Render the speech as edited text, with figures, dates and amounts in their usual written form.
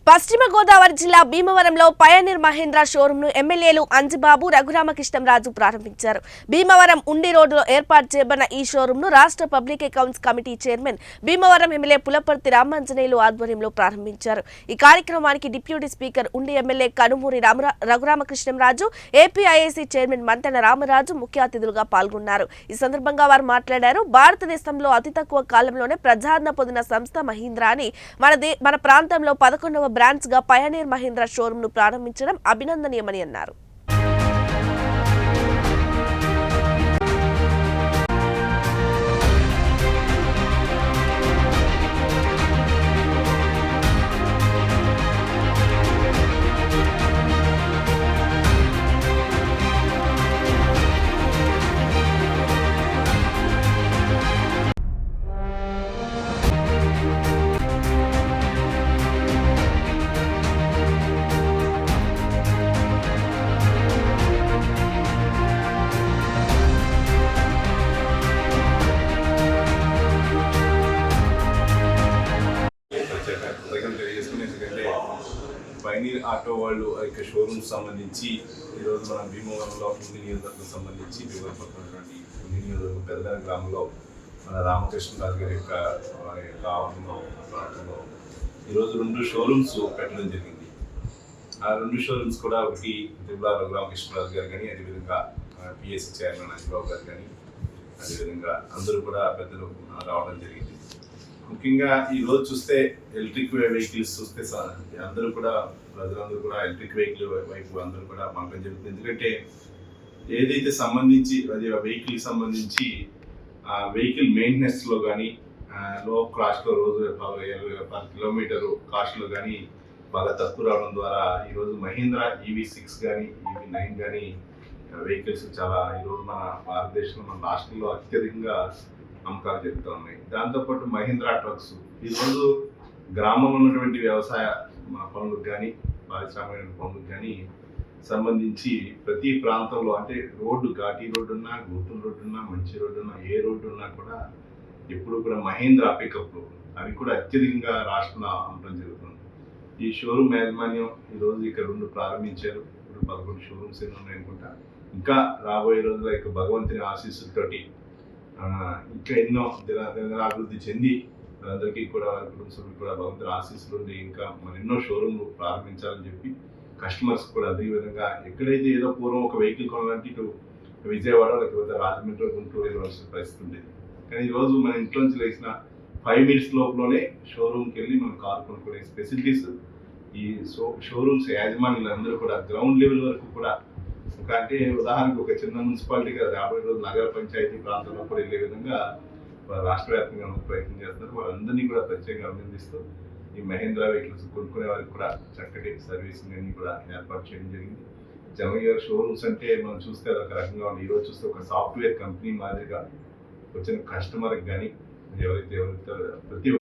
పశ్చిమ గోదావరి జిల్లా భీమవరంలో పయనీర్ మహీంద్రా షోరూమ్ ను ఎమ్మెల్యేలు అంజిబాబు రఘురామకృష్ణంరాజు ప్రారంభించారు. భీమవరం ఉండి రోడ్డులో ఏర్పాటు చేయబడిన ఈ షోరూమ్ ను రాష్ట్ర public accounts committee chairman Bhimavaram MLA Pulaparthi Ramanjaneyulu ఆధ్వర్యంలో ప్రారంభించారు. ఈ కార్యక్రమానికి deputy speaker Undi MLA Kanumuri Raghuramakrishnamraju, APIAC chairman Mantena Ramaraju ముఖ్య అతిథులుగా పాల్గొన్నారు. ఈ సందర్భంగా వారు మాట్లాడారు. భారతదేశంలో అతి తక్కువ కాలంలోనే ప్రజాదరణ పొందిన సంస్థ మహీంద్రా అని మన ప్రాంతంలో 11వ బ్రాంచ్ గా పయనీర్ మహీంద్రా షోరూమ్ ను ప్రారంభించడం అభినందనీయమని అన్నారు. పైనీర్ ఆటో వాళ్ళు యొక్క షోరూమ్ సంబంధించి ఈరోజు మన భీమవరంలో ఉండి నియోజకవర్గం సంబంధించి భీమవరం పక్కనటువంటి ఉండి నియోజకవర్గం పెద్దన గ్రామంలో మన రామకృష్ణరాజు గారి యొక్క ఆవరణలో ప్రాంతంలో ఈరోజు 2 షోరూమ్స్ పెట్టడం జరిగింది. ఆ 2 షోరూమ్స్ కూడా ఒకటి త్రిపుల రఘురామకృష్ణరాజు గారు కానీ, అదేవిధంగా పిఎస్సి చైర్మన్ అంజిబాబు గారు కానీ, అదేవిధంగా అందరూ కూడా పెద్దలు రావడం జరిగింది. ముఖ్యంగా ఈ రోజు చూస్తే ఎలక్ట్రిక్ వెహికల్స్ చూస్తే అందరూ కూడా ప్రజలందరూ కూడా ఎలక్ట్రిక్ వెహికల్ వైపు అందరూ కూడా పంపడం జరుగుతుంది. ఎందుకంటే ఏదైతే సంబంధించి అది వెహికల్కి సంబంధించి వెహికల్ మెయింటెనెన్స్లో కానీ లో కాస్ట్లో రోజు 10 కిలోమీటరు కాస్ట్లో కానీ బాగా తక్కువ రావడం ద్వారా ఈరోజు మహీంద్రా EV6 కానీ EV9 కానీ వెహికల్స్ చాలా ఈరోజు మన భారతదేశంలో మన రాష్ట్రంలో అత్యధికంగా అమ్మకాలు జరుగుతూ ఉన్నాయి. దాంతోపాటు మహీంద్రా ట్రక్స్ ఈరోజు గ్రామంలో ఉన్నటువంటి వ్యవసాయ పనులకు కానీ, పారిశ్రామిక పనులకు కానీ సంబంధించి ప్రతి ప్రాంతంలో అంటే రోడ్డు ఘాటీ రోడ్డు ఉన్నా, గుంటూరు రోడ్డు ఉన్నా, మంచి రోడ్డు ఉన్నా, ఏ రోడ్డు ఉన్నా కూడా ఎప్పుడు కూడా మహీంద్రా పికప్లు అవి కూడా అత్యధికంగా రాష్ట్రంలో అమ్మటం జరుగుతుంది. ఈ షోరూమ్ యాజమాన్యం ఈరోజు ఇక్కడ 2 ప్రారంభించారు. ఇప్పుడు 11 షోరూమ్స్ ఎన్ని ఉన్నాయి అనుకుంటా. ఇంకా రాబోయే రోజుల్లో ఇక భగవంతుని ఆశీస్సులతోటి ఇంకా ఎన్నో అభివృద్ధి చెంది అందరికీ కూడా కుటుంబ సభ్యులు కూడా భగవంతుని ఆశీస్సులు ఉండి ఇంకా మరెన్నో షోరూమ్లు ప్రారంభించాలని చెప్పి కస్టమర్స్ కూడా అదేవిధంగా ఎక్కడైతే ఏదో పూర్వం ఒక వెహికల్ కొనాలంటే ఇటు విజయవాడ లేకపోతే రాజమండ్రి, గుంటూరు వెళ్ళవలసిన పరిస్థితి ఉండేది. కానీ ఈరోజు మన ఇంట్లో నుంచి లేచిన 5 మినిట్స్ లోపలనే షోరూమ్కి వెళ్ళి మనం కారు కొనుక్కునే ఫెసిలిటీస్ ఈ షోరూమ్స్ యాజమాన్యులు అందరూ కూడా గ్రౌండ్ లెవెల్ వరకు కూడా అంటే ఉదాహరణకు ఒక చిన్న మున్సిపాలిటీగా రాబోయే రోజు నగర పంచాయతీ ప్రాంతంలో కూడా వెళ్ళే విధంగా రాష్ట్ర వ్యాప్తంగా ప్రయత్నం చేస్తున్నారు. వాళ్ళందరినీ కూడా ప్రత్యేకంగా అభినందిస్తూ ఈ మహీంద్రా వెహికల్స్ కొనుక్కునే వారికి కూడా చక్కటి సర్వీసింగ్ అన్ని కూడా ఏర్పాటు చేయడం జరిగింది. జనరల్గా షోరూమ్స్ అంటే మనం చూస్తే ఒక రకంగా ఉంది. ఈరోజు చూస్తే ఒక సాఫ్ట్వేర్ కంపెనీ మాదిరిగా వచ్చిన కస్టమర్కి కానీ ఎవరైతే ప్రతి